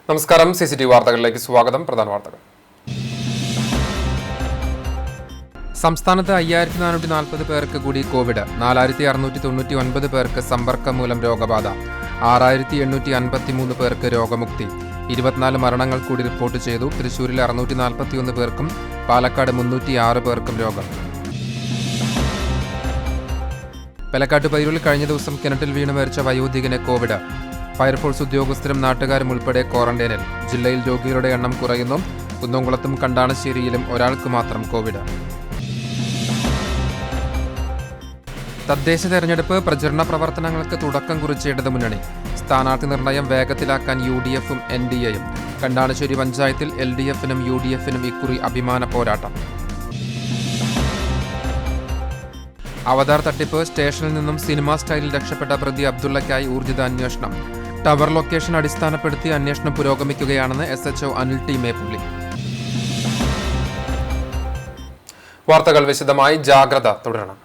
നമസ്കാരം. CCTV വാർത്തകളിലേക്ക് സ്വാഗതം. പ്രധാന വാർത്തകൾ. സംസ്ഥാനത്ത് 5440 പേർക്ക് കൂടി കോവിഡ്. 4699 പേർക്ക് സമ്പർക്കം മൂലം രോഗബാധ. 6853 പേർക്ക് രോഗമുക്തി. 24 മരണങ്ങൾ കൂടി റിപ്പോർട്ട് ചെയ്തു. തൃശൂരിൽ 641 പേർക്കും പാലക്കാട് 306 പേർക്കും രോഗം. പാലക്കാട് പൈരൂരിൽ കഴിഞ്ഞ ദിവസം കിണറ്റിൽ വീണ് മരിച്ച വയോധികന് കോവിഡ്. ഫയർഫോഴ്സ് ഉദ്യോഗസ്ഥരും നാട്ടുകാരും ഉൾപ്പെടെ ക്വാറന്റൈനിൽ. ജില്ലയിൽ രോഗികളുടെ എണ്ണം കുറയുന്നു. കുന്നംകുളത്തും കണ്ടാണശ്ശേരിയിലും ഒരാൾക്ക് മാത്രം കോവിഡ്. തദ്ദേശ തെരഞ്ഞെടുപ്പ് പ്രചരണ പ്രവർത്തനങ്ങൾക്ക് തുടക്കം കുറിച്ച ഇടതുമുന്നണി. സ്ഥാനാർത്ഥി നിർണയം വേഗത്തിലാക്കാൻ UDFും NDAയും. കണ്ടാണശ്ശേരി പഞ്ചായത്തിൽ LDFനും UDFനും ഇക്കുറി അഭിമാന പോരാട്ടം. അവതാർ തട്ടിപ്പ്. സ്റ്റേഷനിൽ നിന്നും സിനിമാ സ്റ്റൈലിൽ രക്ഷപ്പെട്ട പ്രതി അബ്ദുള്ളയ്ക്കായി ഊർജിത അന്വേഷണം. ടവർ ലൊക്കേഷൻ അടിസ്ഥാനപ്പെടുത്തി അന്വേഷണം പുരോഗമിക്കുകയാണെന്ന് SHO അനിൽ T. മേപ്പുള്ളി. വാർത്തകൾ വിശദമായി. ജാഗ്രത തുടരണം.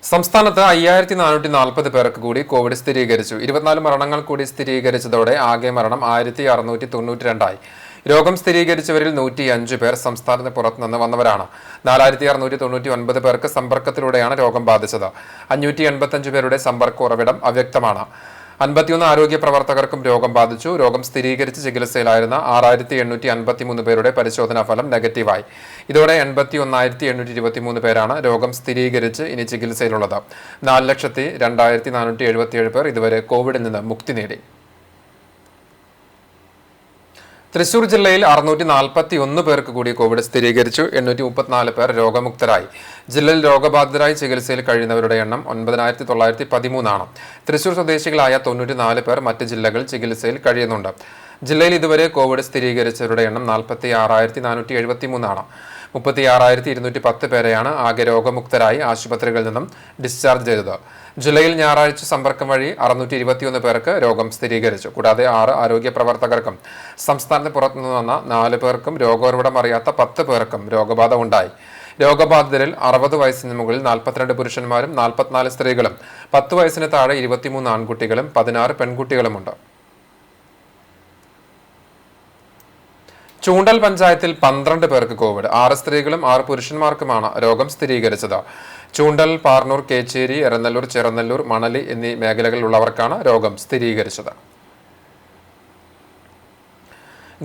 സംസ്ഥാനത്ത് 5440 പേർക്ക് കൂടി കോവിഡ് സ്ഥിരീകരിച്ചു. 24 മരണങ്ങൾ കൂടി സ്ഥിരീകരിച്ചതോടെ ആകെ മരണം 1692 രോഗം സ്ഥിരീകരിച്ചവരിൽ 105 പേർ സംസ്ഥാനത്തിന് പുറത്തുനിന്ന് വന്നവരാണ്. 4699 പേർക്ക് സമ്പർക്കത്തിലൂടെയാണ് രോഗം ബാധിച്ചത്. 585 പേരുടെ സമ്പർക്ക ഉറവിടം അവ്യക്തമാണ്. 51 ആരോഗ്യ പ്രവർത്തകർക്കും രോഗം ബാധിച്ചു. രോഗം സ്ഥിരീകരിച്ച് ചികിത്സയിലായിരുന്ന 6853 പേരുടെ പരിശോധനാ ഫലം നെഗറ്റീവായി. ഇതോടെ 81,823 പേരാണ് രോഗം സ്ഥിരീകരിച്ച് ഇനി ചികിത്സയിലുള്ളത്. 4,02,477 പേർ ഇതുവരെ കോവിഡിൽ നിന്ന് മുക്തി നേടി. തൃശൂർ ജില്ലയിൽ 641 പേർക്ക് കൂടി കോവിഡ് സ്ഥിരീകരിച്ചു. 834 പേർ രോഗമുക്തരായി. ജില്ലയിൽ രോഗബാധിതരായി ചികിത്സയിൽ കഴിയുന്നവരുടെ എണ്ണം 9913 ആണ്. തൃശൂർ സ്വദേശികളായ 94 പേർ മറ്റ് ജില്ലകളിൽ ചികിത്സയിൽ കഴിയുന്നുണ്ട്. ജില്ലയിൽ ഇതുവരെ കോവിഡ് സ്ഥിരീകരിച്ചവരുടെ എണ്ണം 46,473 ആണ്. 36,210 പേരെയാണ് ആകെ രോഗമുക്തരായി ആശുപത്രികളിൽ നിന്നും ഡിസ്ചാർജ് ചെയ്തത്. ജില്ലയിൽ ഞായറാഴ്ച സമ്പർക്കം വഴി 621 പേർക്ക് രോഗം സ്ഥിരീകരിച്ചു. കൂടാതെ 6 ആരോഗ്യ പ്രവർത്തകർക്കും സംസ്ഥാനത്ത് പുറത്തുനിന്ന് വന്ന 4 പേർക്കും രോഗോറവിടം അറിയാത്ത 10 പേർക്കും രോഗബാധ ഉണ്ടായി. രോഗബാധിതരിൽ 60 വയസ്സിന് മുകളിൽ 42 പുരുഷന്മാരും 44 സ്ത്രീകളും 10 വയസ്സിന് താഴെ 23 ആൺകുട്ടികളും 16 പെൺകുട്ടികളുമുണ്ട്. ചൂണ്ടൽ പഞ്ചായത്തിൽ 12 പേർക്ക് കോവിഡ്. 6 സ്ത്രീകളും 6 പുരുഷന്മാർക്കുമാണ് രോഗം സ്ഥിരീകരിച്ചത്. ചൂണ്ടൽ, പാർണൂർ, കേച്ചേരി, എരനല്ലൂർ, ചെറനല്ലൂർ, മണലി എന്നീ മേഖലകളിലുള്ളവർക്കാണ് രോഗം സ്ഥിരീകരിച്ചത്.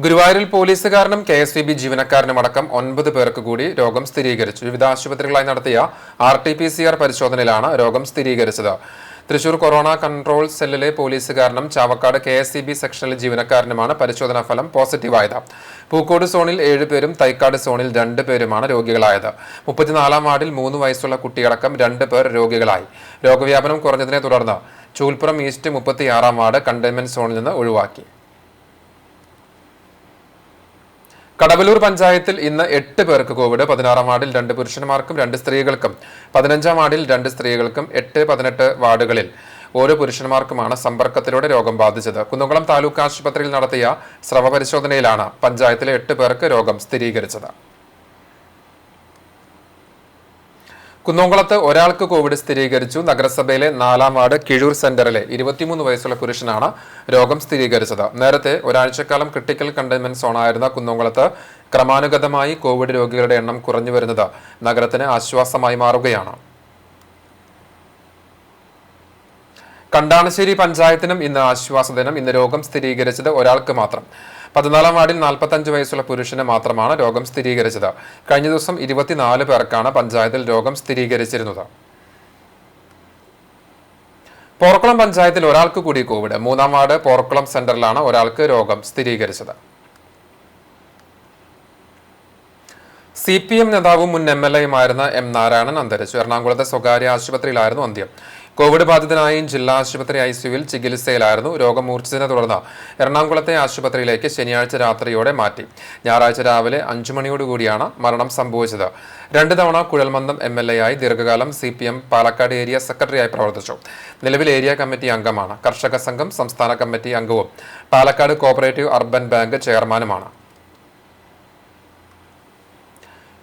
ഗുരുവായൂരിൽ പോലീസുകാരനും KSVB ജീവനക്കാരനുമടക്കം 9 പേർക്ക് കൂടി രോഗം സ്ഥിരീകരിച്ചു. വിവിധ ആശുപത്രികളായി നടത്തിയ RT-PCR പരിശോധനയിലാണ് രോഗം സ്ഥിരീകരിച്ചത്. തൃശൂർ കൊറോണ കൺട്രോൾ സെല്ലിലെ പോലീസുകാരനും ചാവക്കാട് KSCB സെക്ഷനിലെ ജീവനക്കാരനുമാണ് പരിശോധനാ ഫലം പോസിറ്റീവായത്. പൂക്കോട് സോണിൽ 7 പേരും തൈക്കാട് സോണിൽ 2 പേരുമാണ് രോഗികളായത്. 34-ാം വാർഡിൽ 3 വയസ്സുള്ള കുട്ടിയടക്കം 2 പേർ രോഗികളായി. രോഗവ്യാപനം കുറഞ്ഞതിനെ തുടർന്ന് ചൂൽപ്പുറം ഈസ്റ്റ് 36-ാം വാർഡ് കണ്ടെയ്ൻമെന്റ് സോണിൽ നിന്ന് ഒഴിവാക്കി. കടവലൂർ പഞ്ചായത്തിൽ ഇന്ന് 8 പേർക്ക് കോവിഡ്. 16-ാം വാർഡിൽ 2 പുരുഷന്മാർക്കും 2 സ്ത്രീകൾക്കും, 15-ാം വാർഡിൽ 2 സ്ത്രീകൾക്കും, 8, 18 വാർഡുകളിൽ ഓരോ പുരുഷന്മാർക്കുമാണ് സമ്പർക്കത്തിലൂടെ രോഗം ബാധിച്ചത്. കുന്നംകുളം താലൂക്ക് ആശുപത്രിയിൽ നടത്തിയ സ്രവ പരിശോധനയിലാണ് പഞ്ചായത്തിലെ 8 പേർക്ക് രോഗം സ്ഥിരീകരിച്ചത്. കുന്നംകുളത്ത് ഒരാൾക്ക് കോവിഡ് സ്ഥിരീകരിച്ചു. നഗരസഭയിലെ 4-ാം വാർഡ് കിഴൂർ സെന്ററിലെ 23 വയസ്സുള്ള പുരുഷനാണ് രോഗം സ്ഥിരീകരിച്ചത്. നേരത്തെ ഒരാഴ്ചക്കാലം ക്രിട്ടിക്കൽ കണ്ടെയ്ൻമെന്റ് സോണായിരുന്ന കുന്നംകുളത്ത് ക്രമാനുഗതമായി കോവിഡ് രോഗികളുടെ എണ്ണം കുറഞ്ഞു വരുന്നത് നഗരത്തിന് ആശ്വാസമായി മാറുകയാണ്. കണ്ടാണശ്ശേരി പഞ്ചായത്തിനും ഇന്ന് ആശ്വാസ ദിനം. ഇന്ന് രോഗം സ്ഥിരീകരിച്ചത് ഒരാൾക്ക് മാത്രം. 14-ാം വാർഡിൽ 45 വയസ്സുള്ള പുരുഷന് മാത്രമാണ് രോഗം സ്ഥിരീകരിച്ചത്. കഴിഞ്ഞ ദിവസം 24 പേർക്കാണ് പഞ്ചായത്തിൽ രോഗം സ്ഥിരീകരിച്ചിരുന്നത്. പോർക്കുളം പഞ്ചായത്തിൽ ഒരാൾക്ക് കൂടി കോവിഡ്. 3-ാം വാർഡ് പോർക്കുളം സെന്ററിലാണ് ഒരാൾക്ക് രോഗം സ്ഥിരീകരിച്ചത്. CPM നേതാവും മുൻ MLAയുമായിരുന്ന M. നാരായണൻ അന്തരിച്ചു. എറണാകുളത്തെ സ്വകാര്യ ആശുപത്രിയിലായിരുന്നു അന്ത്യം. കോവിഡ് ബാധിതനായി ജില്ലാ ആശുപത്രി ഐസിയുവിൽ ചികിത്സയിലായിരുന്നു. രോഗം മൂർച്ഛിച്ചതിനെ തുടർന്ന് എറണാകുളത്തെ ആശുപത്രിയിലേക്ക് ശനിയാഴ്ച രാത്രിയോടെ മാറ്റി. ഞായറാഴ്ച രാവിലെ 5 മണിയോടുകൂടിയാണ് മരണം സംഭവിച്ചത്. 2 തവണ കുഴൽമന്ദം MLA ആയി ദീർഘകാലം CPM പാലക്കാട് ഏരിയ സെക്രട്ടറിയായി പ്രവർത്തിച്ചു. നിലവിൽ ഏരിയ കമ്മിറ്റി അംഗമാണ്. കർഷക സംഘം സംസ്ഥാന കമ്മിറ്റി അംഗവും Palakkad cooperative urban bank ചെയർമാനുമാണ്.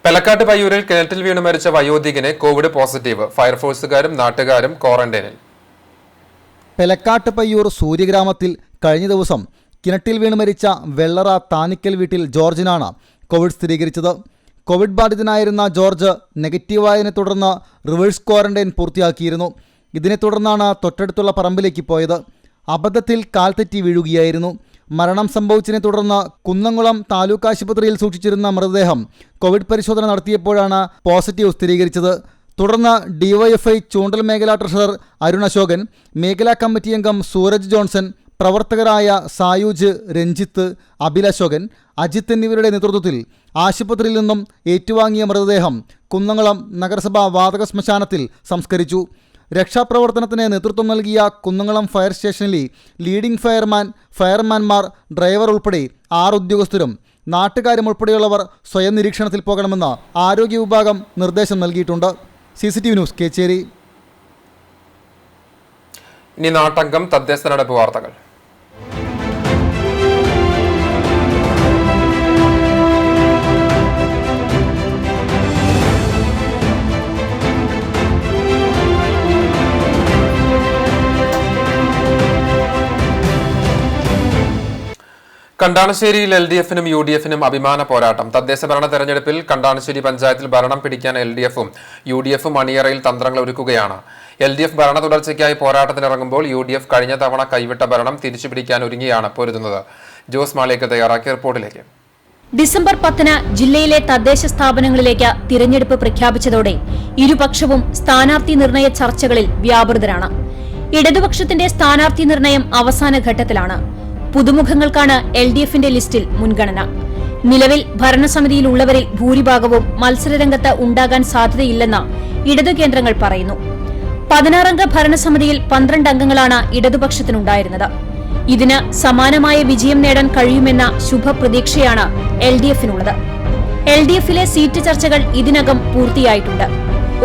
Pelakkat പയ്യൂരിൽ കിണറ്റിൽ വീണ് മരിച്ച വയോധികന് കോവിഡ് പോസിറ്റീവ്. ഫയർഫോഴ്സുകാരും നാട്ടുകാരും ക്വാറന്റൈനിൽ. പെലക്കാട്ട് പയ്യൂർ സൂര്യഗ്രാമത്തിൽ കഴിഞ്ഞ ദിവസം കിണറ്റിൽ വീണ് മരിച്ച വെള്ളറ താനിക്കൽ വീട്ടിൽ ജോർജിനാണ് കോവിഡ് സ്ഥിരീകരിച്ചത്. കോവിഡ് ബാധിതനായിരുന്ന ജോർജ് നെഗറ്റീവായതിനെ തുടർന്ന് റിവേഴ്സ് ക്വാറന്റൈൻ പൂർത്തിയാക്കിയിരുന്നു. ഇതിനെ തുടർന്നാണ് തൊട്ടടുത്തുള്ള പറമ്പിലേക്ക് പോയത്. അബദ്ധത്തിൽ കാൽ തെറ്റി വീഴുകയായിരുന്നു. മരണം സംഭവിച്ചതിനെ തുടർന്ന് കുന്നംകുളം താലൂക്ക് ആശുപത്രിയിൽ സൂക്ഷിച്ചിരുന്ന മൃതദേഹം കോവിഡ് പരിശോധന നടത്തിയപ്പോഴാണ് പോസിറ്റീവ് സ്ഥിരീകരിച്ചത്. തുടർന്ന് DYFI ചൂണ്ടൽ മേഖലാ ട്രഷറർ അരുൺ അശോകൻ, മേഖലാ കമ്മിറ്റി അംഗം സൂരജ് ജോൺസൺ, പ്രവർത്തകരായ സായൂജ്, രഞ്ജിത്ത്, അബിൽ അശോകൻ, അജിത്ത് എന്നിവരുടെ നേതൃത്വത്തിൽ ആശുപത്രിയിൽ നിന്നും ഏറ്റുവാങ്ങിയ മൃതദേഹം കുന്നംകുളം നഗരസഭാ വാതക ശ്മശാനത്തിൽ സംസ്കരിച്ചു. രക്ഷാപ്രവർത്തനത്തിന് നേതൃത്വം നൽകിയ കുന്നംകുളം ഫയർ സ്റ്റേഷനിലെ ലീഡിംഗ് ഫയർമാൻമാർ, ഡ്രൈവർ ഉൾപ്പെടെ 6 ഉദ്യോഗസ്ഥരും നാട്ടുകാരും ഉൾപ്പെടെയുള്ളവർ സ്വയം നിരീക്ഷണത്തിൽ പോകണമെന്ന് ആരോഗ്യ വിഭാഗം നിർദ്ദേശം നൽകിയിട്ടുണ്ട്. CCTV news, Kechery. ഇനി നാട്ടംഗം തദ്ദേശ തെരഞ്ഞെടുപ്പ് വാർത്തകൾ. കണ്ടാണശ്ശേരിയിൽ LDF-നും UDF-നും അഭിമാന പോരാട്ടം. തദ്ദേശ ഭരണ തെരഞ്ഞെടുപ്പിൽ കണ്ടാണശ്ശേരി പഞ്ചായത്തിൽ ഭരണം പിടിക്കാൻ LDF-ഉം UDF-ഉം അണിയറയിൽ തന്ത്രങ്ങൾ ഒരുക്കുകയാണ്. LDF ഭരണ തുടർച്ചയ്ക്കായി പോരാട്ടത്തിനിറങ്ങുമ്പോൾ UDF കഴിഞ്ഞ തവണ കൈവിട്ട ഭരണം തിരിച്ചുപിടിക്കാൻ ഒരുങ്ങിയാണ് പൊരുതുന്നത്. ജോസ് മാളിയേക്ക് തയ്യാറാക്കിയ റിപ്പോർട്ടിലേക്ക്. ഡിസംബർ 10-ന് ജില്ലയിലെ തദ്ദേശ സ്ഥാപനങ്ങളിലേക്ക് തിരഞ്ഞെടുപ്പ് പ്രഖ്യാപിച്ചതോടെ ഇരുപക്ഷവും സ്ഥാനാർത്ഥി നിർണയ ചർച്ചകളിൽ വ്യാപൃതരാണ്. ഇടതുപക്ഷത്തിന്റെ സ്ഥാനാർത്ഥി നിർണയം അവസാന ഘട്ടത്തിലാണ്. പുതുമുഖങ്ങൾക്കാണ് LDF-ന്റെ ലിസ്റ്റിൽ മുൻഗണന. നിലവിൽ ഭരണസമിതിയിലുള്ളവരിൽ ഭൂരിഭാഗവും മത്സരരംഗത്ത് ഉണ്ടാകാൻ സാധ്യതയില്ലെന്ന് ഇടതു കേന്ദ്രങ്ങൾ പറയുന്നു. 16-അംഗ ഭരണസമിതിയിൽ 12 അംഗങ്ങളാണ് ഇടതുപക്ഷത്തിനുണ്ടായിരുന്നത്. ഇതിന് സമാനമായ വിജയം നേടാൻ കഴിയുമെന്ന ശുഭപ്രതീക്ഷയാണ് LDF-നുള്ളത്. LDF-ലെ സീറ്റ് ചർച്ചകൾ ഇതിനകം പൂർത്തിയായിട്ടുണ്ട്.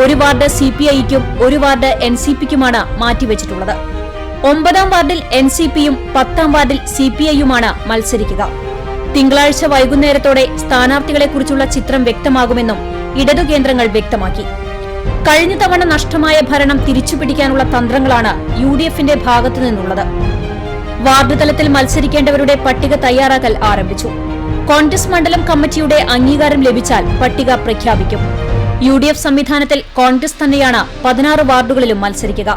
1 വാർഡ് CPI-ക്കും 1 വാർഡ് NCP-ക്കുമാണ് മാറ്റിവെച്ചിട്ടുള്ളത്. 9-ാം വാർഡിൽ NCP-യും 10-ാം വാർഡിൽ CPI-യുമാണ് മത്സരിക്കുക. തിങ്കളാഴ്ച വൈകുന്നേരത്തോടെ സ്ഥാനാർത്ഥികളെക്കുറിച്ചുള്ള ചിത്രം വ്യക്തമാകുമെന്നും ഇടതു കേന്ദ്രങ്ങൾ വ്യക്തമാക്കി. കഴിഞ്ഞ തവണ നഷ്ടമായ ഭരണം തിരിച്ചുപിടിക്കാനുള്ള തന്ത്രങ്ങളാണ് UDF-ന്റെ ഭാഗത്തു നിന്നുള്ളത്. വാർഡ് തലത്തിൽ മത്സരിക്കേണ്ടവരുടെ പട്ടിക തയ്യാറാക്കൽ ആരംഭിച്ചു. കോൺഗ്രസ് മണ്ഡലം കമ്മിറ്റിയുടെ അംഗീകാരം ലഭിച്ചാൽ പട്ടിക പ്രഖ്യാപിക്കും. UDF സംവിധാനത്തിൽ കോൺഗ്രസ് തന്നെയാണ് 16 വാർഡുകളിലും മത്സരിക്കുക.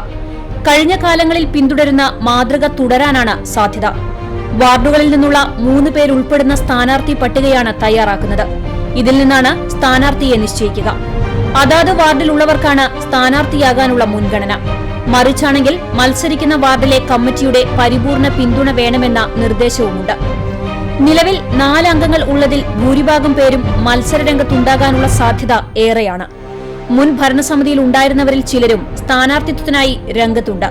കഴിഞ്ഞ കാലങ്ങളിൽ പിന്തുടരുന്ന മാതൃക തുടരാനാണ് സാധ്യത. വാർഡുകളിൽ നിന്നുള്ള 3 പേരുൾപ്പെടുന്ന സ്ഥാനാർത്ഥി പട്ടികയാണ് തയ്യാറാക്കുന്നത്. ഇതിൽ നിന്നാണ് സ്ഥാനാർത്ഥിയെ നിശ്ചയിക്കുക. അതാത് വാർഡിലുള്ളവർക്കാണ് സ്ഥാനാർത്ഥിയാകാനുള്ള മുൻഗണന. മറിച്ചാണെങ്കിൽ മത്സരിക്കുന്ന വാർഡിലെ കമ്മിറ്റിയുടെ പരിപൂർണ പിന്തുണ വേണമെന്ന നിർദ്ദേശവുമുണ്ട്. നിലവിൽ 4 അംഗങ്ങൾ ഉള്ളതിൽ ഭൂരിഭാഗം പേരും മത്സരരംഗത്തുണ്ടാകാനുള്ള സാധ്യത ഏറെയാണ്. മുൻ ഭരണസമിതിയിൽ ഉണ്ടായിരുന്നവരിൽ ചിലരും സ്ഥാനാർത്ഥിത്വത്തിനായി രംഗത്തുണ്ട്.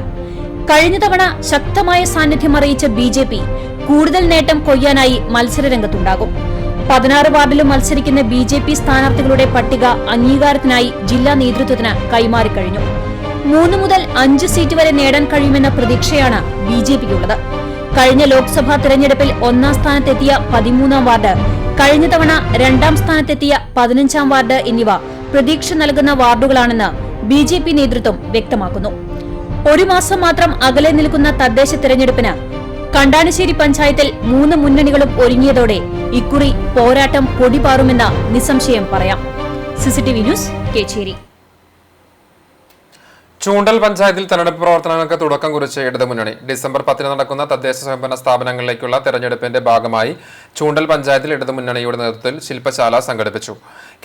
കഴിഞ്ഞ തവണ ശക്തമായ സാന്നിധ്യം അറിയിച്ച BJP കൂടുതൽ നേട്ടം കൊയ്യാനായി മത്സരരംഗത്തുണ്ടാകും. 16 വാർഡിലും മത്സരിക്കുന്ന BJP സ്ഥാനാർത്ഥികളുടെ പട്ടിക അംഗീകാരത്തിനായി ജില്ലാ നേതൃത്വത്തിന് കൈമാറിക്കഴിഞ്ഞു. 3 മുതൽ 5 സീറ്റ് വരെ നേടാൻ കഴിയുമെന്ന പ്രതീക്ഷയാണ് BJPക്കുള്ളത്. കഴിഞ്ഞ ലോക്സഭാ തെരഞ്ഞെടുപ്പിൽ 1-ാം സ്ഥാനത്തെത്തിയ 13-ാം വാർഡ്, കഴിഞ്ഞ തവണ 2-ാം സ്ഥാനത്തെത്തിയ 15-ാം വാർഡ് എന്നിവ പ്രതീക്ഷ നൽകുന്ന വാർഡുകളാണെന്ന് BJP നേതൃത്വം വ്യക്തമാക്കുന്നു. 1 മാസം മാത്രം അകലെ നിൽക്കുന്ന തദ്ദേശ തെരഞ്ഞെടുപ്പിന് കണ്ടാണശ്ശേരി പഞ്ചായത്തിൽ 3 മുന്നണികളും ഒരുങ്ങിയതോടെ ഇക്കുറി പോരാട്ടം പൊടിപാറുമെന്ന് നിസ്സംശയം പറയാം. CCTV news, Kecheri. ചൂണ്ടൽ പഞ്ചായത്തിൽ തെരഞ്ഞെടുപ്പ് പ്രവർത്തനങ്ങൾക്ക് തുടക്കം കുറിച്ച് ഇടതുമുന്നണി. ഡിസംബർ 10-ന് നടക്കുന്ന തദ്ദേശ സ്വയംഭരണ സ്ഥാപനങ്ങളിലേക്കുള്ള തെരഞ്ഞെടുപ്പിന്റെ ഭാഗമായി ചൂണ്ടൽ പഞ്ചായത്തിൽ ഇടതുമുന്നണിയുടെ നേതൃത്വത്തിൽ ശില്പശാല സംഘടിപ്പിച്ചു.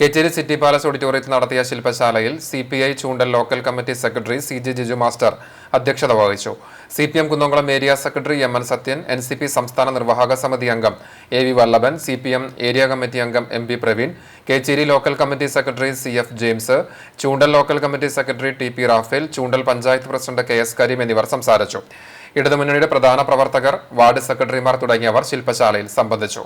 കേച്ചേരി സിറ്റി പാലസ് ഓഡിറ്റോറിയത്തിൽ നടത്തിയ ശില്പശാലയിൽ CPI Choondal local committee secretary CG Jiju master അധ്യക്ഷത വഹിച്ചു. CPM Kunnamkulam area secretary MN Sathyan, NCP സംസ്ഥാന നിർവാഹക സമിതി അംഗം AV Vallabhan, CPM area committee അംഗം MP Praveen, Kecheri local committee secretary CF James, Choondal local committee secretary TP Raphael, Choondal panchayat president KS Kareem എന്നിവർ സംസാരിച്ചു. ഇടതുമുന്നണിയുടെ പ്രധാന പ്രവർത്തകർ, വാർഡ് സെക്രട്ടറിമാർ തുടങ്ങിയവർ ശില്പശാലയിൽ സംബന്ധിച്ചു.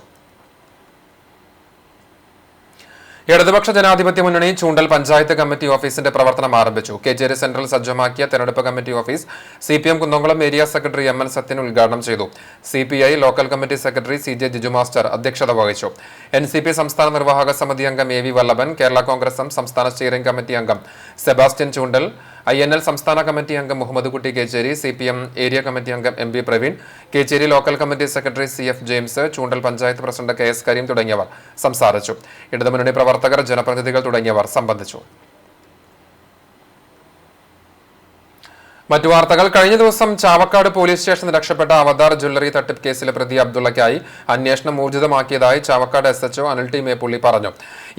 ഇടതുപക്ഷ ജനാധിപത്യ മുന്നണി ചൂണ്ടൽ പഞ്ചായത്ത് കമ്മിറ്റി ഓഫീസിന്റെ പ്രവർത്തനം ആരംഭിച്ചു. കേച്ചേരി സെൻട്രൽ സജ്ജമാക്കിയ തെരഞ്ഞെടുപ്പ് committee office CPM Kunnamkulam area secretary MN Sathyan ഉദ്ഘാടനം ചെയ്തു. CPI local committee secretary CJ Jiju master അധ്യക്ഷത വഹിച്ചു. NCP സംസ്ഥാന നിർവാഹക സമിതി അംഗം AV വല്ലഭൻ, കേരള കോൺഗ്രസ് എം സംസ്ഥാന സ്റ്റിയറിംഗ് കമ്മിറ്റി അംഗം സെബാസ്റ്റ്യൻ ചൂണ്ടൽ, INL സംസ്ഥാന കമ്മിറ്റി അംഗം Muhammad Kutty Kecheri, CPM area committee അംഗം MB Praveen, Kecheri local committee secretary CF James, Choondal panchayat president KS Kareem തുടങ്ങിയവർ സംസാരിച്ചു. ഇടതുമുന്നണി പ്രവർത്തകർ, ജനപ്രതിനിധികൾ തുടങ്ങിയവർ സംബന്ധിച്ചു. മറ്റു വാർത്തകൾ. കഴിഞ്ഞ ദിവസം ചാവക്കാട് പോലീസ് സ്റ്റേഷനിൽ രക്ഷപ്പെട്ട അവതാർ ജ്വല്ലറി തട്ടിപ്പ് കേസിലെ പ്രതി അബ്ദുള്ളയ്ക്കായി അന്വേഷണം ഊർജിതമാക്കിയതായി ചാവക്കാട് SHO അനിൽ T മേപ്പുള്ളി പറഞ്ഞു.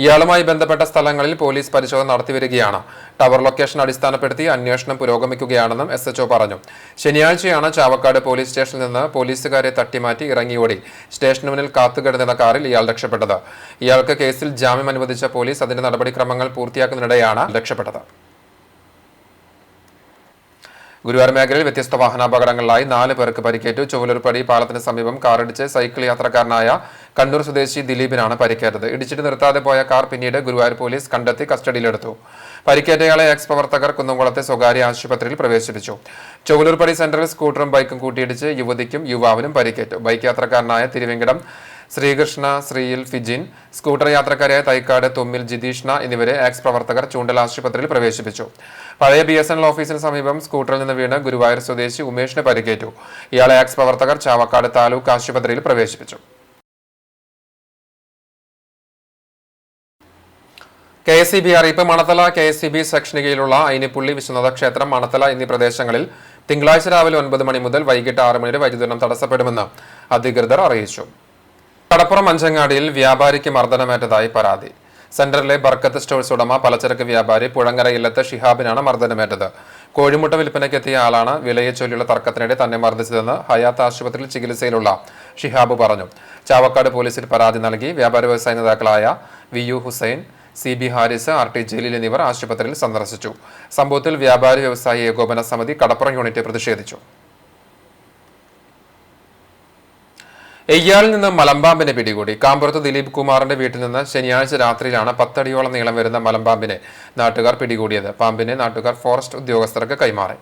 ഇയാളുമായി ബന്ധപ്പെട്ട സ്ഥലങ്ങളിൽ പോലീസ് പരിശോധന നടത്തിവരികയാണ്. ടവർ ലൊക്കേഷൻ അടിസ്ഥാനപ്പെടുത്തി അന്വേഷണം പുരോഗമിക്കുകയാണെന്നും SHO പറഞ്ഞു. ശനിയാഴ്ചയാണ് ചാവക്കാട് പോലീസ് സ്റ്റേഷനിൽ നിന്ന് പോലീസുകാരെ തട്ടിമാറ്റി ഇറങ്ങിയോടി സ്റ്റേഷന് മുന്നിൽ കാത്തുകിടന്നിരുന്ന കാറിൽ ഇയാൾ രക്ഷപ്പെട്ടത്. ഇയാൾക്ക് കേസിൽ ജാമ്യം അനുവദിച്ച പോലീസ് അതിന്റെ നടപടിക്രമങ്ങൾ പൂർത്തിയാക്കുന്നതിനിടെയാണ് രക്ഷപ്പെട്ടത്. ഗുരുവായൂർ മേഖലയിൽ വ്യത്യസ്ത വാഹനാപകടങ്ങളിലായി 4 പേർക്ക് പരിക്കേറ്റു. ചൊവ്വലൂർപ്പടി പാലത്തിന് സമീപം കാറിടിച്ച് സൈക്കിൾ യാത്രക്കാരനായ കണ്ണൂർ സ്വദേശി ദിലീപിനാണ് പരിക്കേറ്റത്. ഇടിച്ചിട്ട് നിർത്താതെ പോയ കാർ പിന്നീട് ഗുരുവായൂർ പോലീസ് കണ്ടെത്തി കസ്റ്റഡിയിലെടുത്തു. പരിക്കേറ്റയാളെ എക്സ് പ്രവർത്തകർ കുന്നംകുളത്തെ സ്വകാര്യ ആശുപത്രിയിൽ പ്രവേശിപ്പിച്ചു. ചൊവ്വലൂർപ്പടി സെന്ററിൽ സ്കൂട്ടറും ബൈക്കും കൂട്ടിയിടിച്ച് യുവതിക്കും യുവാവിനും പരിക്കേറ്റു. ബൈക്ക് യാത്രക്കാരനായ തിരുവെങ്കടം ശ്രീകൃഷ്ണ ശ്രീയിൽ ഫിജിൻ, സ്കൂട്ടർ യാത്രക്കാരായ തൈക്കാട് തൊമ്മിൽ ജിതീഷ്ണ എന്നിവരെ എക്സ് പ്രവർത്തകർ ചൂണ്ടൽ ആശുപത്രിയിൽ പ്രവേശിപ്പിച്ചു. പഴയ BSNL ഓഫീസിന് സമീപം സ്കൂട്ടറിൽ നിന്ന് വീണ് ഗുരുവായൂർ സ്വദേശി ഉമേഷിന് പരിക്കേറ്റു. ഇയാളെ എക്സ് പ്രവർത്തകർ ചാവക്കാട് താലൂക്ക് ആശുപത്രിയിൽ പ്രവേശിപ്പിച്ചു. KSEB അറിയിപ്പ്. മണത്തല KSEB സെക്ഷന് കീഴിലുള്ള ഐനിപ്പുള്ളി വിശ്വനാഥ ക്ഷേത്രം, മണത്തല എന്നീ പ്രദേശങ്ങളിൽ തിങ്കളാഴ്ച രാവിലെ 9 മണി മുതൽ വൈകിട്ട് 6 മണി വരെ വൈദ്യുതീകരണം തടസ്സപ്പെടുമെന്ന് അധികൃതർ അറിയിച്ചു. കടപ്പുറം അഞ്ചങ്ങാടിയിൽ വ്യാപാരിക്ക് മർദ്ദനമേറ്റതായി പരാതി. സെന്ററിലെ ബർക്കത്ത് സ്റ്റോഴ്സ് ഉടമ പലചരക്ക് വ്യാപാരി പുഴങ്ങര ഇല്ലത്ത് ഷിഹാബിനാണ് മർദ്ദനമേറ്റത്. കോഴിമുട്ട വിൽപ്പനയ്ക്കെത്തിയ ആളാണ് വിലയെ ചൊല്ലിയുള്ള തർക്കത്തിനിടെ തന്നെ മർദ്ദിച്ചതെന്ന് ഹയാത്ത് ആശുപത്രിയിൽ ചികിത്സയിലുള്ള ഷിഹാബ് പറഞ്ഞു. ചാവക്കാട് പോലീസിൽ പരാതി നൽകി. വ്യാപാര വ്യവസായ നേതാക്കളായ VU Hussain, CB Haris, RT Jaleel എന്നിവർ ആശുപത്രിയിൽ സന്ദർശിച്ചു. സംഭവത്തിൽ വ്യാപാരി വ്യവസായി ഏകോപന സമിതി കടപ്പുറം യൂണിറ്റ് പ്രതിഷേധിച്ചു. എയ്യാളിൽ നിന്ന് മലമ്പാമ്പിനെ പിടികൂടി. കാമ്പുറത്ത് ദിലീപ് കുമാറിന്റെ വീട്ടിൽ നിന്ന് ശനിയാഴ്ച രാത്രിയിലാണ് 10 അടിയോളം നീളം വരുന്ന മലമ്പാമ്പിനെ നാട്ടുകാർ പിടികൂടിയത്. പാമ്പിനെ നാട്ടുകാർ ഫോറസ്റ്റ് ഉദ്യോഗസ്ഥർക്ക് കൈമാറി.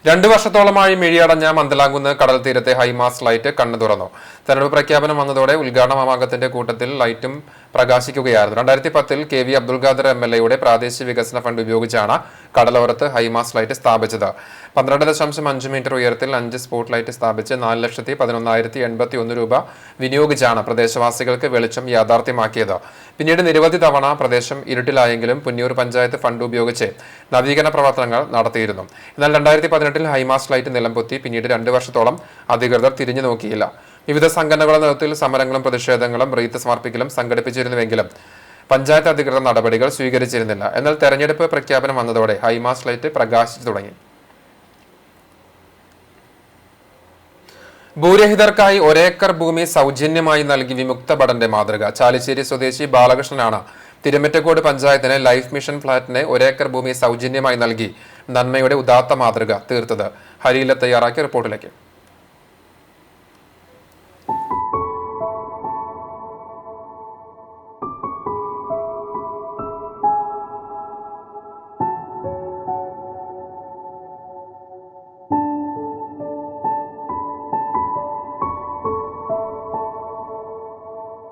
രണ്ടു വർഷത്തോളമായി മിഴിയടഞ്ഞ മന്ദലാംകുന്ന് കടൽ തീരത്തെ ഹൈമാസ് ലൈറ്റ് കണ്ണു തുറന്നു. തെരഞ്ഞെടുപ്പ് പ്രഖ്യാപനം വന്നതോടെ ഉദ്ഘാടന മാമാങ്കത്തിന്റെ കൂട്ടത്തിൽ ലൈറ്റും പ്രകാശിക്കുകയായിരുന്നു. 2010-ൽ KV അബ്ദുൽ ഖാദർ MLA പ്രാദേശിക വികസന ഫണ്ട് ഉപയോഗിച്ചാണ് കടലോരത്ത് ഹൈമാസ് ലൈറ്റ് സ്ഥാപിച്ചത്. 12.5 മീറ്റർ ഉയരത്തിൽ 5 സ്പോട്ട് ലൈറ്റ് സ്ഥാപിച്ച് 4,11,081 രൂപ വിനിയോഗിച്ചാണ് പ്രദേശവാസികൾക്ക് വെളിച്ചം യാഥാർത്ഥ്യമാക്കിയത്. പിന്നീട് നിരവധി തവണ പ്രദേശം ഇരുട്ടിലായെങ്കിലും പുന്നൂർ പഞ്ചായത്ത് ഫണ്ട് ഉപയോഗിച്ച് നവീകരണ പ്രവർത്തനങ്ങൾ നടത്തിയിരുന്നു. എന്നാൽ 2018-ൽ ഹൈമാസ് ലൈറ്റ് നിലംപൊത്തി. പിന്നീട് 2 വർഷത്തോളം അധികൃതർ തിരിഞ്ഞു നോക്കിയില്ല. വിവിധ സംഘടനകളുടെ നേതൃത്വത്തിൽ സമരങ്ങളും പ്രതിഷേധങ്ങളും റീത്ത് സമർപ്പിക്കലും സംഘടിപ്പിച്ചിരുന്നുവെങ്കിലും പഞ്ചായത്ത് അധികൃതർ നടപടികൾ സ്വീകരിച്ചിരുന്നില്ല. എന്നാൽ തെരഞ്ഞെടുപ്പ് പ്രഖ്യാപനം വന്നതോടെ ഹൈമാസ് ലൈറ്റ് പ്രകാശിച്ചു തുടങ്ങി. ഭൂരഹിതർക്കായി 1 ഏക്കർ ഭൂമി സൗജന്യമായി നൽകി വിമുക്ത ഭടന്റെ മാതൃക. ചാലിശ്ശേരി സ്വദേശി ബാലകൃഷ്ണനാണ് തിരുമറ്റക്കോട് പഞ്ചായത്തിന് ലൈഫ് മിഷൻ ഫ്ളാറ്റിന് 1 ഏക്കർ ഭൂമി സൗജന്യമായി നൽകി നന്മയുടെ ഉദാത്ത മാതൃക തീർത്തത്. ഹരിയിലെ തയ്യാറാക്കിയ റിപ്പോർട്ടിലേക്ക്.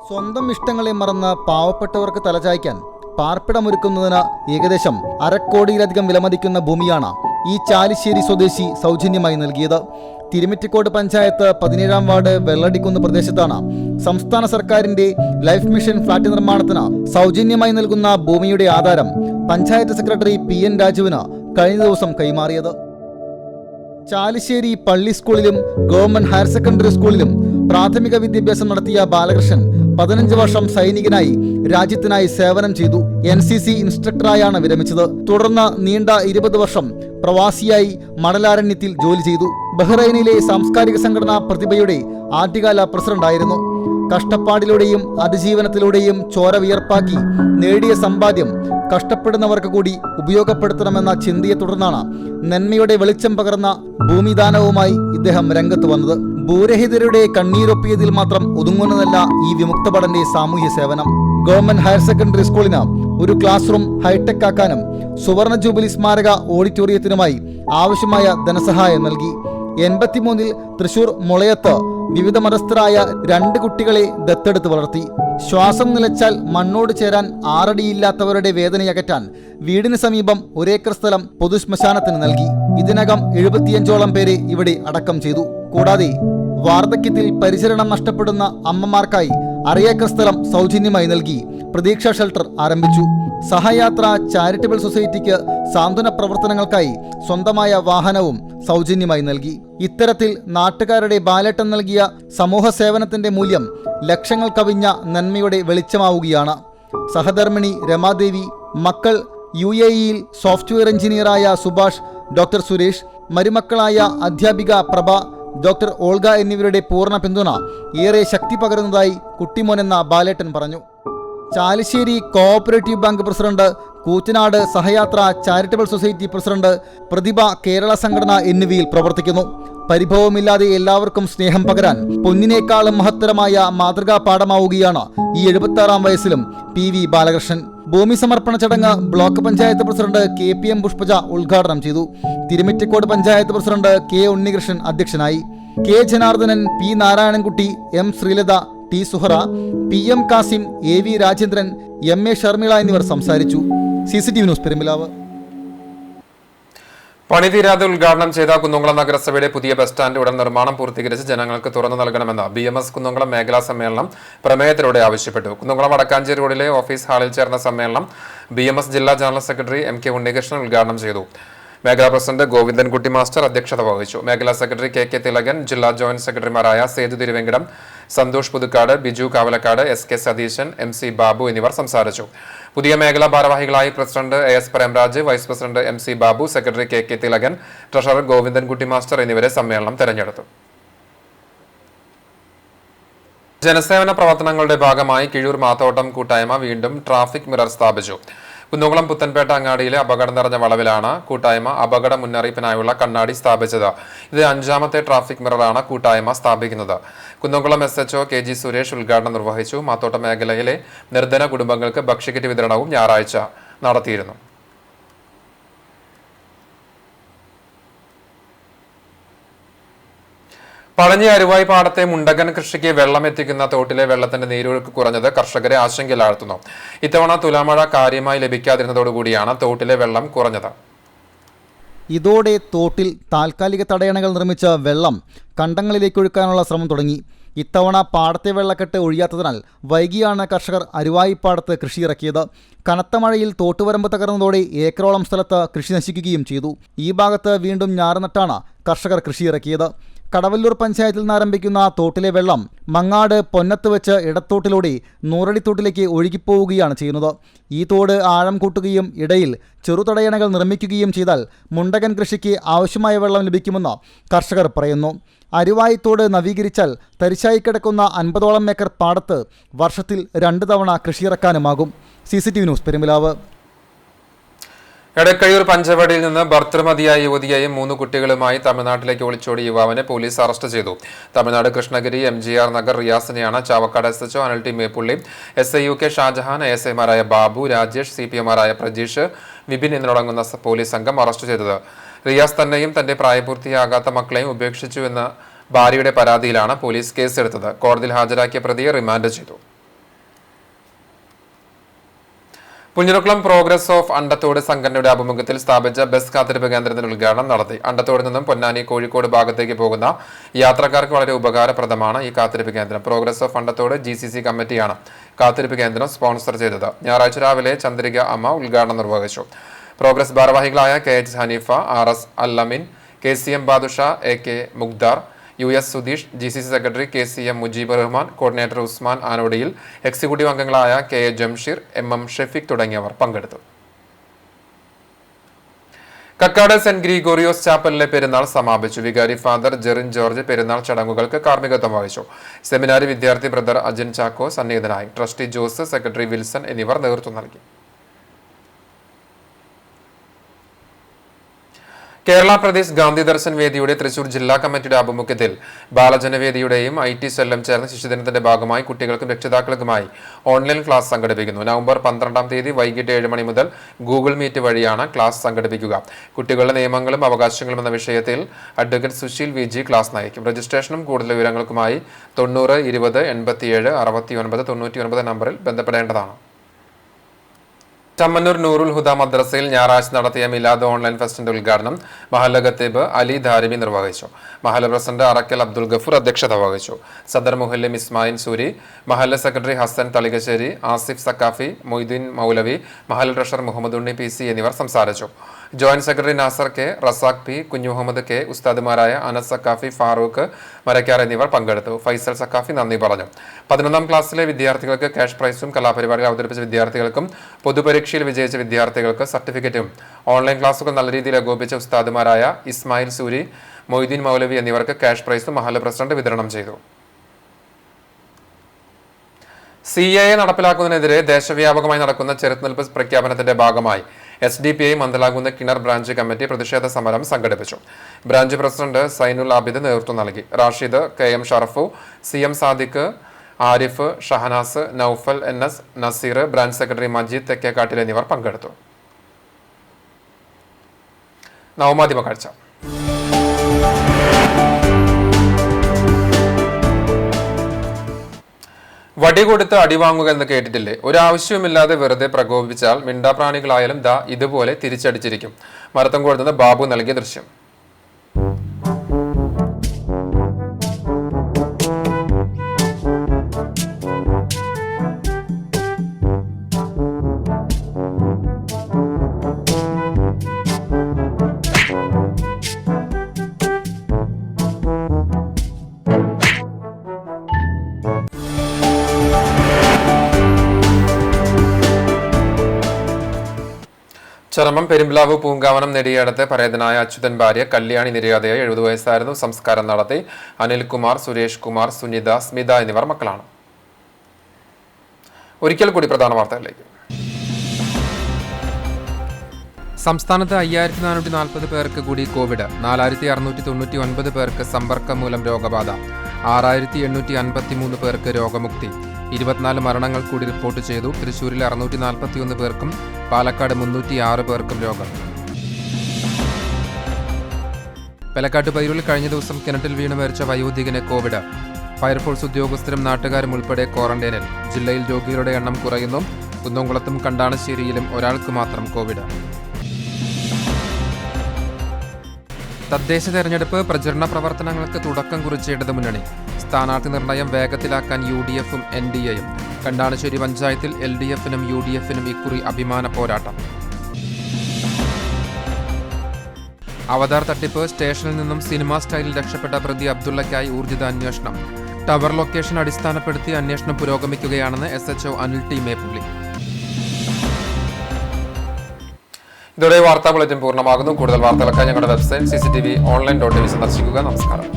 സ്വന്തം ഇഷ്ടങ്ങളെ മറന്ന് പാവപ്പെട്ടവർക്ക് തലചായ്ക്കാൻ പാർപ്പിടമൊരുക്കുന്നതിന് ഏകദേശം 1/2 കോടിയിലധികം വിലമതിക്കുന്ന ഭൂമിയാണ് ഈ ചാലിശ്ശേരി സ്വദേശി സൗജന്യമായി നൽകിയത്. തിരുമിറ്റിക്കോട് പഞ്ചായത്ത് 17-ാം വാർഡ് വെള്ളടിക്കുന്ന് പ്രദേശത്താണ് സംസ്ഥാന സർക്കാരിന്റെ ലൈഫ് മിഷൻ ഫ്ളാറ്റ് നിർമ്മാണത്തിന് സൗജന്യമായി നൽകുന്ന ഭൂമിയുടെ ആധാരം പഞ്ചായത്ത് സെക്രട്ടറി PN രാജുവിന് കഴിഞ്ഞ ദിവസം കൈമാറിയത്. ചാലിശ്ശേരി പള്ളി സ്കൂളിലും ഗവൺമെന്റ് ഹയർ സെക്കൻഡറി സ്കൂളിലും പ്രാഥമിക വിദ്യാഭ്യാസം നടത്തിയ ബാലകൃഷ്ണൻ 15 വർഷം സൈനികനായി രാജ്യത്തിനായി സേവനം ചെയ്തു. NCC ഇൻസ്ട്രക്ടറായാണ് വിരമിച്ചത്. തുടർന്ന് നീണ്ട 20 വർഷം പ്രവാസിയായി മണലാരണ്യത്തിൽ ജോലി ചെയ്തു. ബഹ്റൈനിലെ സാംസ്കാരിക സംഘടനാ പ്രതിഭയുടെ ആദ്യകാല പ്രസിഡന്റായിരുന്നു. കഷ്ടപ്പാടിലൂടെയും അതിജീവനത്തിലൂടെയും ചോര വിയർപ്പാക്കി നേടിയ സമ്പാദ്യം കഷ്ടപ്പെടുന്നവർക്ക് കൂടി ഉപയോഗപ്പെടുത്തണമെന്ന ചിന്തയെ തുടർന്നാണ് നന്മയുടെ വെളിച്ചം പകർന്ന ഭൂമിദാനവുമായി ഇദ്ദേഹം രംഗത്ത് വന്നത്. ഭൂരഹിതരുടെ കണ്ണീരൊപ്പിയതിൽ മാത്രം ഒതുങ്ങുന്നതല്ല ഈ വിമുക്തഭടന്റെ സാമൂഹ്യ സേവനം. ഗവൺമെന്റ് ഹയർ സെക്കൻഡറി സ്കൂളിന് ഒരു ക്ലാസ് റൂം ഹൈടെക് ആക്കാനും സുവർണ ജൂബിലി സ്മാരക ഓഡിറ്റോറിയത്തിനുമായി ആവശ്യമായ ധനസഹായം നൽകി. 83-ൽ തൃശൂർ മുളയത്ത് വിവിധ മതസ്ഥരായ 2 കുട്ടികളെ ദത്തെടുത്ത് വളർത്തി. ശ്വാസം നിലച്ചാൽ മണ്ണോട് ചേരാൻ 6 അടിയില്ലാത്തവരുടെ വേദനയകറ്റാൻ വീടിന് സമീപം 1 ഏക്കർ സ്ഥലം പൊതുശ്മശാനത്തിന് നൽകി. ഇതിനകം 75ഓളം പേരെ ഇവിടെ അടക്കം ചെയ്തു. കൂടാതെ വാർദ്ധക്യത്തിൽ പരിചരണം നഷ്ടപ്പെടുന്ന അമ്മമാർക്കായി 1/2 ഏക്കർ സ്ഥലം സൗജന്യമായി നൽകി പ്രതീക്ഷ ഷെൽട്ടർ ആരംഭിച്ചു. സഹയാത്ര ചാരിറ്റബിൾ സൊസൈറ്റിക്ക് സാന്ത്വന പ്രവർത്തനങ്ങൾക്കായി സ്വന്തമായ വാഹനവും സൗജന്യമായി നൽകി. ഇത്തരത്തിൽ നാട്ടുകാരുടെ ബാലേട്ടം നൽകിയ സമൂഹ സേവനത്തിന്റെ മൂല്യം ലക്ഷങ്ങൾ കവിഞ്ഞ നന്മയുടെ വെളിച്ചമാവുകയാണ്. സഹധർമ്മിണി രമാദേവി, മക്കൾ UAE-യിൽ സോഫ്റ്റ്വെയർ എഞ്ചിനീയറായ സുഭാഷ്, ഡോക്ടർ സുരേഷ്, മരുമക്കളായ അധ്യാപിക പ്രഭ, ഡോക്ടർ ഓൾഗ എന്നിവരുടെ പൂർണ്ണ പിന്തുണ ഏറെ ശക്തി പകരുന്നതായി കുട്ടിമോൻ എന്ന ബാലേട്ടൻ പറഞ്ഞു. Chalissery cooperative bank president, Koottanad Sahayatra charitable society president, Prathibha Kerala സംഘടന എന്നിവയിൽ പ്രവർത്തിക്കുന്നു. പരിഭവമില്ലാതെ എല്ലാവർക്കും സ്നേഹം പകരാൻ പൊന്നിനേക്കാളും മഹത്തരമായ മാതൃകാ പാഠമാവുകയാണ് ഈ 76-ാം വയസ്സിലും PV ബാലകൃഷ്ണൻ. ഭൂമി സമർപ്പണ ചടങ്ങ് block panchayat president KPM Pushpaja ഉദ്ഘാടനം ചെയ്തു. തിരുമിറ്റക്കോട് പഞ്ചായത്ത് പ്രസിഡന്റ് K ഉണ്ണികൃഷ്ണൻ അധ്യക്ഷനായി. K Janardhanan, P Narayanankutty, M Sreelatha, T Suhara, PM Kasim, AV Rajendran, MA Sharmila എന്നിവർ സംസാരിച്ചു. CCTV news Perumpilavu. പണി തീരാതെ ഉദ്ഘാടനം ചെയ്ത കുന്നംകുളം നഗരസഭയുടെ പുതിയ ബസ് സ്റ്റാൻഡ് ഉടൻ നിർമ്മാണം പൂർത്തീകരിച്ച് ജനങ്ങൾക്ക് തുറന്നു നൽകണമെന്ന് BMS കുന്നംകുളം മേഖലാ സമ്മേളനം പ്രമേയത്തിലൂടെ ആവശ്യപ്പെട്ടു. കുന്നംകുളം വടക്കാഞ്ചേരി റോഡിലെ ഓഫീസ് ഹാളിൽ ചേർന്ന സമ്മേളനം BMS ജില്ലാ ജനറൽ സെക്രട്ടറി MK ഉണ്ണികൃഷ്ണൻ ഉദ്ഘാടനം ചെയ്തു. മേഖലാ പ്രസിഡന്റ് ഗോവിന്ദൻകുട്ടി മാസ്റ്റർ അധ്യക്ഷത വഹിച്ചു. മേഖലാ സെക്രട്ടറി KK തിലകൻ, ജില്ലാ ജോയിന്റ് സെക്രട്ടറിമാരായ സേതു തിരുവെങ്കടം, സന്തോഷ് പുതുക്കാട്, ബിജു കാവലക്കാട്, SK സതീശൻ, MC ബാബു എന്നിവർ സംസാരിച്ചു. പുതിയ മേഖലാ ഭാരവാഹികളായി president AS Premraj, vice president MC Babu, secretary KK Thilakan, treasurer Govindankutty master എന്നിവരെ സമ്മേളനം തെരഞ്ഞെടുത്തു. ജനസേവന പ്രവർത്തനങ്ങളുടെ ഭാഗമായി കിഴൂർ മാത്തോട്ടം കൂട്ടായ്മ വീണ്ടും ട്രാഫിക് മിറർ സ്ഥാപിച്ചു. കുന്നംകുളം പുത്തൻപേട്ട അങ്ങാടിയിലെ അപകടം നിറഞ്ഞ വളവിലാണ് കൂട്ടായ്മ അപകട മുന്നറിയിപ്പിനായുള്ള കണ്ണാടി സ്ഥാപിച്ചത്. ഇത് 5ാമത്തെ ട്രാഫിക് മിററാണ് കൂട്ടായ്മ സ്ഥാപിക്കുന്നത്. കുന്നംകുളം SHO KG സുരേഷ് ഉദ്ഘാടനം നിർവഹിച്ചു. മാത്തോട്ട മേഖലയിലെ നിർധന കുടുംബങ്ങൾക്ക് ഭക്ഷ്യക്കിറ്റ് വിതരണവും ഞായറാഴ്ച നടത്തിയിരുന്നു. പളഞ്ഞി അരുവായി പാടത്തെ മുണ്ടകൻ കൃഷിക്ക് വെള്ളം എത്തിക്കുന്ന തോട്ടിലെ വെള്ളത്തിന്റെ നീരൊഴുക്ക് കുറഞ്ഞത് കർഷകരെ ആശങ്കയിലാഴ്ത്തുന്നു. ഇത്തവണ തുലാമഴ കാര്യമായി ലഭിക്കാതിരുന്നതോടുകൂടിയാണ് തോട്ടിലെ വെള്ളം കുറഞ്ഞത്. ഇതോടെ തോട്ടിൽ താൽക്കാലിക തടയണകൾ നിർമ്മിച്ച വെള്ളം കണ്ടങ്ങളിലേക്ക് ഒഴുക്കാനുള്ള ശ്രമം തുടങ്ങി. ഇത്തവണ പാടത്തെ വെള്ളക്കെട്ട് ഒഴിയാത്തതിനാൽ വൈകിയാണ് കർഷകർ അരുവായിപ്പാടത്ത് കൃഷിയിറക്കിയത്. കനത്ത മഴയിൽ തോട്ടുവരമ്പ് തകർന്നതോടെ ഏക്കറോളം സ്ഥലത്ത് കൃഷി നശിക്കുകയും ചെയ്തു. ഈ ഭാഗത്ത് വീണ്ടും ഞാറുനട്ടാണ് കർഷകർ കൃഷിയിറക്കിയത്. കടവല്ലൂർ പഞ്ചായത്തിൽ നിന്ന് ആരംഭിക്കുന്ന തോട്ടിലെ വെള്ളം മങ്ങാട് പൊന്നത്ത് വെച്ച് ഇടത്തോട്ടിലൂടെ നൂറടിത്തോട്ടിലേക്ക് ഒഴുകിപ്പോവുകയാണ് ചെയ്യുന്നത്. ഈ തോട് ആഴം കൂട്ടുകയും ഇടയിൽ ചെറുതടയണകൾ നിർമ്മിക്കുകയും ചെയ്താൽ മുണ്ടകൻ കൃഷിക്ക് ആവശ്യമായ വെള്ളം ലഭിക്കുമെന്ന് കർഷകർ പറയുന്നു. അരുവായിത്തോട് നവീകരിച്ചാൽ തരിശായി കിടക്കുന്ന 50ഓളം ഏക്കർ പാടത്ത് വർഷത്തിൽ 2 തവണ കൃഷിയിറക്കാനുമാകും. CCTV news Perumpilavu. എടക്കഴിയൂർ പഞ്ചവടിയിൽ നിന്ന് ഭർത്തൃമതിയായ യുവതിയെയും 3 കുട്ടികളുമായി തമിഴ്നാട്ടിലേക്ക് ഒളിച്ചോടിയ യുവാവിനെ പോലീസ് അറസ്റ്റ് ചെയ്തു. തമിഴ്നാട് കൃഷ്ണഗിരി MGR നഗർ റിയാസിനെയാണ് Chavakkad SHO Anil T Meppully, SI UK Shajahan, ASIമാരായ ബാബു, രാജേഷ്, CPMമാരായ പ്രജീഷ്, വിപിൻ എന്നിവരടങ്ങുന്ന പോലീസ് സംഘം അറസ്റ്റ് ചെയ്തത്. റിയാസ് തന്നെയും തന്റെ പ്രായപൂർത്തിയാകാത്ത മക്കളെയും ഉപേക്ഷിച്ചുവെന്ന ഭാര്യയുടെ പരാതിയിലാണ് പോലീസ് കേസെടുത്തത്. കോടതിയിൽ ഹാജരാക്കിയ പ്രതിയെ റിമാൻഡ് ചെയ്തു. പുഞ്ഞിറക്കുളം പ്രോഗ്രസ് ഓഫ് അണ്ടത്തോട് സംഘടനയുടെ ആഭിമുഖ്യത്തിൽ സ്ഥാപിച്ച ബസ് കാത്തിരിപ്പ് കേന്ദ്രത്തിന്റെ ഉദ്ഘാടനം നടത്തി. അണ്ടത്തോട് നിന്നും പൊന്നാനി, കോഴിക്കോട് ഭാഗത്തേക്ക് പോകുന്ന യാത്രക്കാർക്ക് വളരെ ഉപകാരപ്രദമാണ് ഈ കാത്തിരിപ്പ് കേന്ദ്രം. പ്രോഗ്രസ് ഓഫ് അണ്ടത്തോട് GCC കമ്മിറ്റിയാണ് കാത്തിരിപ്പ് കേന്ദ്രം സ്പോൺസർ ചെയ്തത്. ഞായറാഴ്ച രാവിലെ ചന്ദ്രിക അമ്മ ഉദ്ഘാടനം നിർവഹിച്ചു. പ്രോഗ്രസ് ഭാരവാഹികളായ KH Haneefa, RS Allamin, KCM Badusha, AK Mugdar, US Sudheesh, GCC secretary KCM Mujeeb Rahman, coordinator Usman ആനോടിയിൽ, എക്സിക്യൂട്ടീവ് അംഗങ്ങളായ KA ജംഷീർ, MM ഷെഫീഖ് തുടങ്ങിയവർ പങ്കെടുത്തു. കക്കാട് സെന്റ് ഗ്രിഗോറിയോസ് ചാപ്പലിലെ പെരുന്നാൾ സമാപിച്ചു. വികാരി ഫാദർ ജെറിൻ ജോർജ് പെരുന്നാൾ ചടങ്ങുകൾക്ക് കാർമ്മികത്വം വഹിച്ചു. സെമിനാരി വിദ്യാർത്ഥി ബ്രദർ അജിൻ ചാക്കോ സന്നിഹിതനായി. ട്രസ്റ്റി ജോസ്, സെക്രട്ടറി വിൽസൺ എന്നിവർ നേതൃത്വം നൽകി. കേരള പ്രദേശ് ഗാന്ധി ദർശൻ വേദിയുടെ തൃശൂർ ജില്ലാ കമ്മിറ്റിയുടെ ആഭിമുഖ്യത്തിൽ ബാലജനവേദിയുടെയും IT സെല്ലും ചേർന്ന് ശിശുദിനത്തിന്റെ ഭാഗമായി കുട്ടികൾക്കും രക്ഷിതാക്കൾക്കുമായി ഓൺലൈൻ ക്ലാസ് സംഘടിപ്പിക്കുന്നു. നവംബർ 12-ാം തീയതി വൈകിട്ട് 7 മണി മുതൽ ഗൂഗിൾ മീറ്റ് വഴിയാണ് ക്ലാസ് സംഘടിപ്പിക്കുക. കുട്ടികളുടെ നിയമങ്ങളും അവകാശങ്ങളും എന്ന വിഷയത്തിൽ അഡ്വക്കേറ്റ് സുശീൽ VG ക്ലാസ് നയിക്കും. രജിസ്ട്രേഷനും കൂടുതൽ വിവരങ്ങൾക്കുമായി 90 20 87 69 99 നമ്പറിൽ ബന്ധപ്പെടേണ്ടതാണ്. ചമ്മന്നൂർ നൂറുൽ ഹുദ മദ്രസയിൽ ഞായറാഴ്ച നടത്തിയ മിലാദ് ഓൺലൈൻ ഫെസ്റ്റിന്റെ ഉദ്ഘാടനം മഹല്ല ഖത്തീബ് അലി ധാരിമി നിർവഹിച്ചു. മഹല്ല പ്രസിഡന്റ് അറക്കൽ അബ്ദുൽ ഗഫൂർ അധ്യക്ഷത വഹിച്ചു. സദർ മുഹല്ലിം ഇസ്മായിൽ സൂരി, മഹല്ല സെക്രട്ടറി ഹസൻ തളികശ്ശേരി, ആസിഫ് സക്കാഫി, മൊയ്തീൻ മൗലവി, മഹല്ല ട്രഷറർ മുഹമ്മദ് ഉണ്ണി PC എന്നിവർ സംസാരിച്ചു. Joint secretary Nasar K, Razak P, Kunju Muhammad K, ഉസ്താദുമാരായ Anas Saqafi, Farooq Marakkar എന്നിവർ പങ്കെടുത്തു. ഫൈസൽ സക്കാഫി നന്ദി പറഞ്ഞു. 11ാം ക്ലാസ്സിലെ വിദ്യാർത്ഥികൾക്ക് ക്യാഷ് പ്രൈസും കലാപരിപാടികൾ അവതരിപ്പിച്ച വിദ്യാർത്ഥികൾക്കും പൊതുപരീക്ഷയിൽ വിജയിച്ച വിദ്യാർത്ഥികൾക്ക് സർട്ടിഫിക്കറ്റും ഓൺലൈൻ ക്ലാസുകൾ നല്ല രീതിയിൽ ഏകോപിപ്പിച്ച ഉസ്താദുമാരായ ഇസ്മായിൽ സൂരി, മൊയ്തീൻ മൗലവി എന്നിവർക്ക് ക്യാഷ് പ്രൈസും മഹല്ല പ്രസിഡന്റ് വിതരണം ചെയ്തു. CAA നടപ്പിലാക്കുന്നതിനെതിരെ ദേശവ്യാപകമായി നടക്കുന്ന ചെറുത്തുനിൽപ്പ് പ്രഖ്യാപനത്തിന്റെ ഭാഗമായി SDPI മന്ദലാകുന്ന കിണർ ബ്രാഞ്ച് കമ്മിറ്റി പ്രതിഷേധ സമരം സംഘടിപ്പിച്ചു. ബ്രാഞ്ച് പ്രസിഡന്റ് സൈനുൽ ആബിദ് നേതൃത്വം നൽകി. Rashid, KM Sharafu, CM Sadiq, Arif, Shahnas, Noufal NS, Naseer, branch secretary Majeed Thekkekattil എന്നിവർ പങ്കെടുത്തു. നവമാധ്യമ കാഴ്ച. വടി കൊടുത്ത് അടിവാങ്ങുക എന്ന് കേട്ടിട്ടില്ലേ? ഒരാവശ്യവുമില്ലാതെ വെറുതെ പ്രകോപിപ്പിച്ചാൽ മിണ്ടാപ്രാണികളായാലും ഇതുപോലെ തിരിച്ചടിച്ചിരിക്കും. മരത്തംകുളത്തുനിന്ന് ബാബു നൽകിയ ദൃശ്യം. ചരമം പെരുമ്പിലാവ് പൂങ്കാവനം നെടിയടത്ത് പരേതനായ അച്യുതൻ ഭാര്യ കല്യാണി നിര്യാതയായി 70 വയസ്സായിരുന്നു. സംസ്കാരം നടത്തി. അനിൽകുമാർ, സുരേഷ് കുമാർ, സുനിത, സ്മിത എന്നിവർ മക്കളാണ്. ഒരിക്കൽ കൂടി പ്രധാന വാർത്തകളിലേക്ക്. സംസ്ഥാനത്ത് 5440 പേർക്ക് കൂടി കോവിഡ്. 4699 പേർക്ക് സമ്പർക്കം മൂലം രോഗബാധ. 6853 പേർക്ക് രോഗമുക്തി. 24 മരണങ്ങൾ കൂടി റിപ്പോർട്ട് ചെയ്തു. തൃശൂരിൽ 641 പേർക്കും പാലക്കാട് 306 പേർക്കും രോഗം. പെലക്കാട്ട് പയ്യൂരിൽ കഴിഞ്ഞ ദിവസം കിണറ്റിൽ വീണ് മരിച്ച വയോധികന് കോവിഡ്. ഫയർഫോഴ്സ് ഉദ്യോഗസ്ഥരും നാട്ടുകാരും ഉൾപ്പെടെ ക്വാറന്റൈനിൽ. ജില്ലയിൽ രോഗികളുടെ എണ്ണം കുറയുന്നു. കുന്നംകുളത്തും കണ്ടാണശ്ശേരിയിലും ഒരാൾക്ക് മാത്രം കോവിഡ്. തദ്ദേശ തെരഞ്ഞെടുപ്പ് പ്രചരണ പ്രവർത്തനങ്ങൾക്ക് തുടക്കം കുറിച്ച ഇടതുമുന്നണി. സ്ഥാനാർത്ഥി നിർണയം വേഗത്തിലാക്കാൻ UDF-ഉം NDA-യും. കണ്ടാണശ്ശേരി പഞ്ചായത്തിൽ LDF-നും UDF-നും ഇക്കുറി അഭിമാന പോരാട്ടം. അവതാർ തട്ടിപ്പ്. സ്റ്റേഷനിൽ നിന്നും സിനിമാ സ്റ്റൈലിൽ രക്ഷപ്പെട്ട പ്രതി അബ്ദുള്ളയ്ക്കായി ഊർജിത അന്വേഷണം. ടവർ ലൊക്കേഷൻ അടിസ്ഥാനപ്പെടുത്തി അന്വേഷണം പുരോഗമിക്കുകയാണെന്ന് SHO അനിൽ T. മേപ്പുള്ളി. ഇതോടെ വാർത്താ ബുള്ളറ്റിൻ പൂർണ്ണമാകുന്നു. കൂടുതൽ വാർത്തകൾക്കായി ഞങ്ങളുടെ വെബ്സൈറ്റ് cctv.online.tv സന്ദർശിക്കുക. നമസ്കാരം.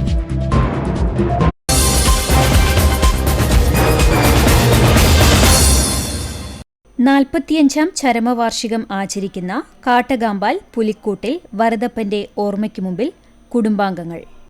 45ാം ചരമവാർഷികം ആചരിക്കുന്ന കാട്ടകാമ്പാൽ പുലിക്കൂട്ടിൽ വരദപ്പന്റെ ഓർമ്മയ്ക്കു മുമ്പിൽ കുടുംബാംഗങ്ങൾ.